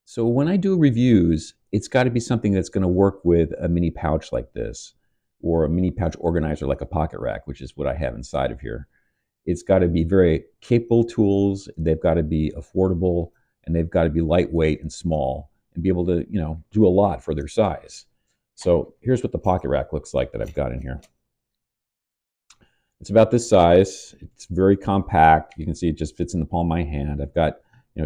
So when I do reviews, it's got to be something that's going to work with a mini pouch like this, or a mini pouch organizer like a pocket rack, which is what I have inside of here. It's got to be very capable tools. They've got to be affordable, and they've got to be lightweight and small, and be able to, do a lot for their size. So here's what the pocket rack looks like that I've got in here. It's about this size. It's very compact. You can see it just fits in the palm of my hand. I've got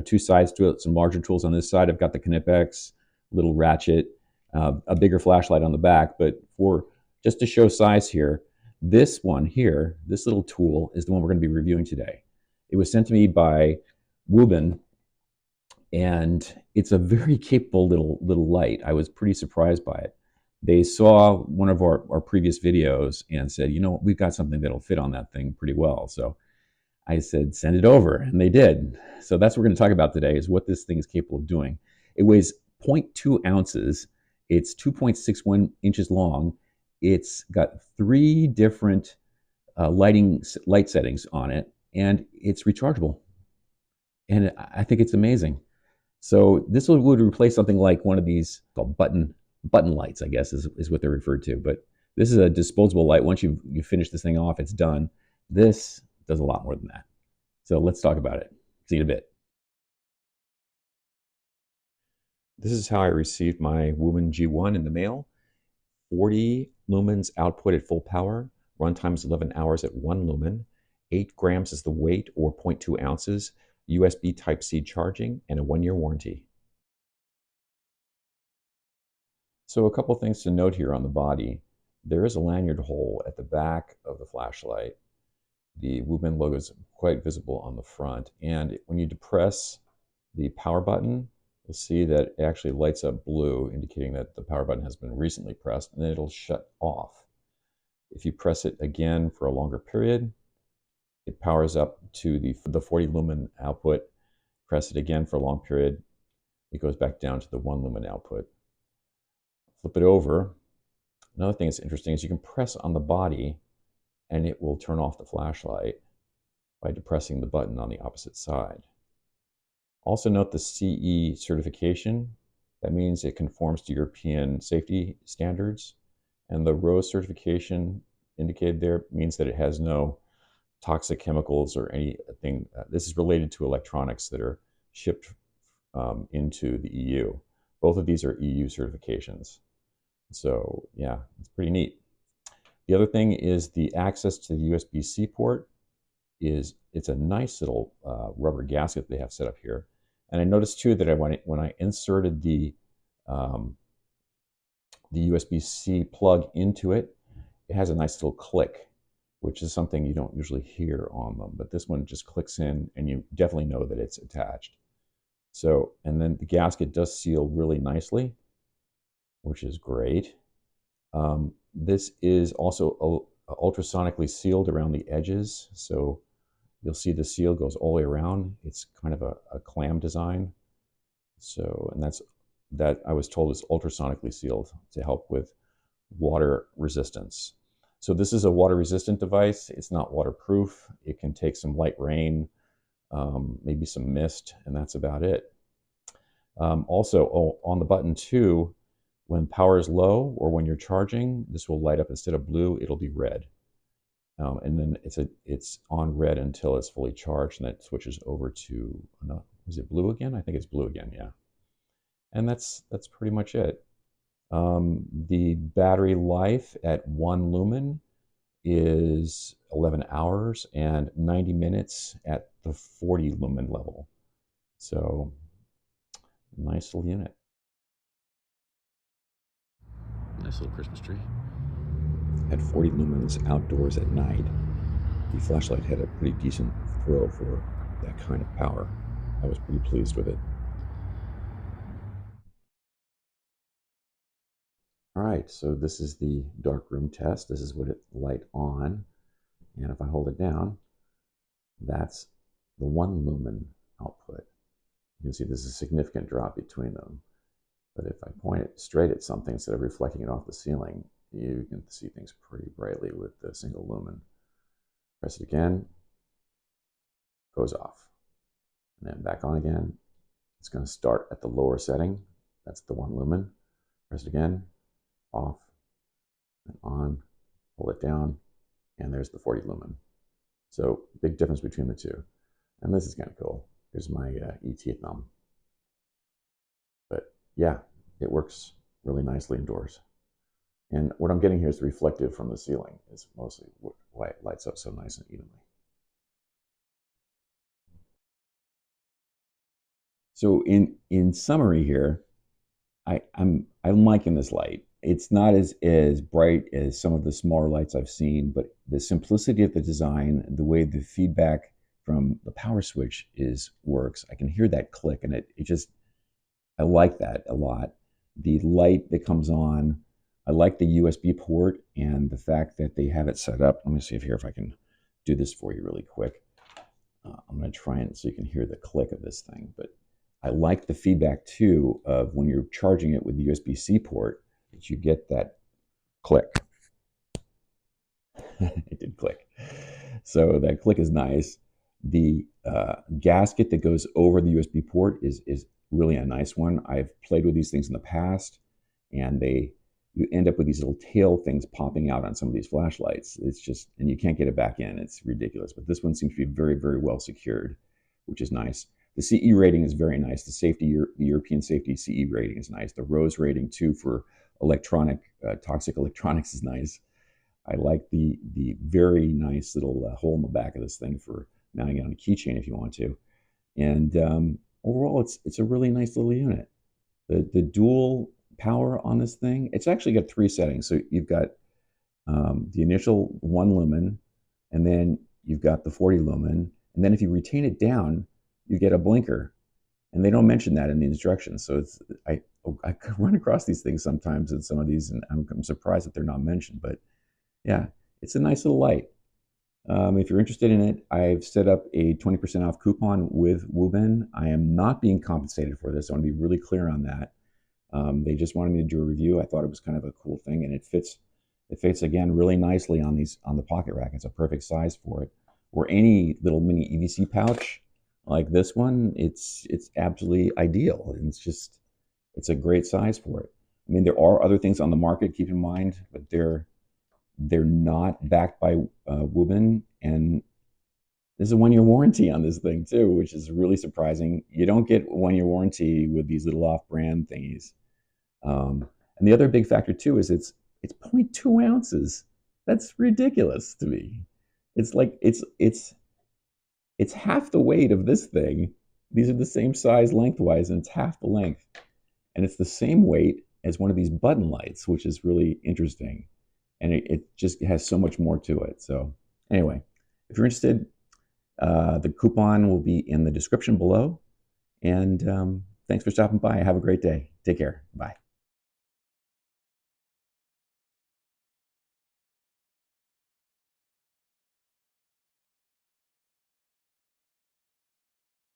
two sides to it, some larger tools on this side. I've got the Knipex, little ratchet, a bigger flashlight on the back. But for just to show size here, this one here, this little tool is the one we're going to be reviewing today. It was sent to me by Wuben, and it's a very capable little light. I was pretty surprised by it. They saw one of our previous videos and said, we've got something that'll fit on that thing pretty well. So I said, send it over, and they did. So that's what we're going to talk about today, is what this thing is capable of doing. It weighs 0.2 ounces. It's 2.61 inches long. It's got 3 different light settings on it, and it's rechargeable. And I think it's amazing. So this would replace something like one of these called button lights, I guess is what they're referred to. But this is a disposable light. Once you finish this thing off, it's done. This does a lot more than that. So let's talk about it. See you in a bit. This is how I received my Wuben G1 in the mail. 40 lumens output at full power. Runtime is 11 hours at 1 lumen. 8 grams is the weight, or 0.2 ounces. USB Type-C charging, and a 1-year warranty. So a couple things to note here on the body. There is a lanyard hole at the back of the flashlight. The Wuben logo is quite visible on the front. And when you depress the power button, you'll see that it actually lights up blue, indicating that the power button has been recently pressed, and then it'll shut off. If you press it again for a longer period, it powers up to the 40 lumen output. Press it again for a long period, it goes back down to the 1 lumen output. Flip it over. Another thing that's interesting is you can press on the body and it will turn off the flashlight by depressing the button on the opposite side. Also note the CE certification. That means it conforms to European safety standards. And the ROSE certification indicated there means that it has no toxic chemicals or anything. This is related to electronics that are shipped into the EU. Both of these are EU certifications. So yeah, it's pretty neat. The other thing is the access to the USB-C port. It's a nice little rubber gasket they have set up here. And I noticed too that when I inserted the USB-C plug into it, it has a nice little click, which is something you don't usually hear on them. But this one just clicks in, and you definitely know that it's attached. So, and then the gasket does seal really nicely, which is great. This is also ultrasonically sealed around the edges, so you'll see the seal goes all the way around. It's kind of a clam design. So, and that I was told is ultrasonically sealed to help with water resistance. So this is a water resistant device. It's not waterproof. It can take some light rain, maybe some mist, and that's about it. Also, on the button too, when power is low or when you're charging, this will light up. Instead of blue, it'll be red. And then it's on red until it's fully charged, and that switches over to, is it blue again? I think it's blue again, yeah. And that's pretty much it. The battery life at 1 lumen is 11 hours and 90 minutes at the 40 lumen level. So nice little unit. Nice little Christmas tree. At 40 lumens outdoors at night, the flashlight had a pretty decent throw for that kind of power. I was pretty pleased with it. All right, so this is the darkroom test. This is what it light on. And if I hold it down, that's the 1 lumen output. You can see there's a significant drop between them. But if I point it straight at something instead of reflecting it off the ceiling, you can see things pretty brightly with the single lumen. Press it again, goes off. And then back on again, It's going to start at the lower setting. That's the 1 lumen. Press it again, off, and on, hold it down, and there's the 40 lumen. So big difference between the two. And this is kind of cool. Here's my ET thumb. But yeah, it works really nicely indoors. And what I'm getting here is reflective from the ceiling. Is mostly why it lights up so nice and evenly. So in summary here, I'm liking this light. It's not as bright as some of the smaller lights I've seen, but the simplicity of the design, the way the feedback from the power switch works, I can hear that click, and it just, I like that a lot. The light that comes on, I like the USB port and the fact that they have it set up. Let me see if I can do this for you really quick. I'm going to try it so you can hear the click of this thing, but I like the feedback too of when you're charging it with the USB-C port that you get that click. It did click. So that click is nice. The gasket that goes over the USB port is really a nice one. I've played with these things in the past, and you end up with these little tail things popping out on some of these flashlights. It's just, and you can't get it back in. It's ridiculous. But this one seems to be very, very well secured, which is nice. The CE rating is very nice. The European safety CE rating is nice. The ROSE rating too for toxic electronics is nice. I like the very nice little hole in the back of this thing for mounting it on a keychain if you want to. And overall, it's a really nice little unit. The dual power on this thing, it's actually got 3 settings. So you've got the initial 1 lumen, and then you've got the 40 lumen, and then if you retain it down, you get a blinker, and they don't mention that in the instructions. So I run across these things sometimes in some of these, and I'm surprised that they're not mentioned. But yeah, it's a nice little light. If you're interested in it, I've set up a 20% off coupon with Wuben. I am not being compensated for this. I want to be really clear on that. They just wanted me to do a review. I thought it was kind of a cool thing, and it fits again really nicely on the pocket rack. It's a perfect size for it. Or any little mini EDC pouch like this one, it's absolutely ideal. It's a great size for it. I mean, there are other things on the market, keep in mind, but they're not backed by Wuben, and there's a 1-year warranty on this thing too, which is really surprising. You don't get a 1-year warranty with these little off-brand thingies. And the other big factor too is it's 0.2 ounces. That's ridiculous to me. It's like it's half the weight of this thing. These are the same size lengthwise, and it's half the length, and it's the same weight as one of these button lights, which is really interesting. And it just has so much more to it. So anyway, if you're interested, the coupon will be in the description below. And thanks for stopping by. Have a great day. Take care. Bye.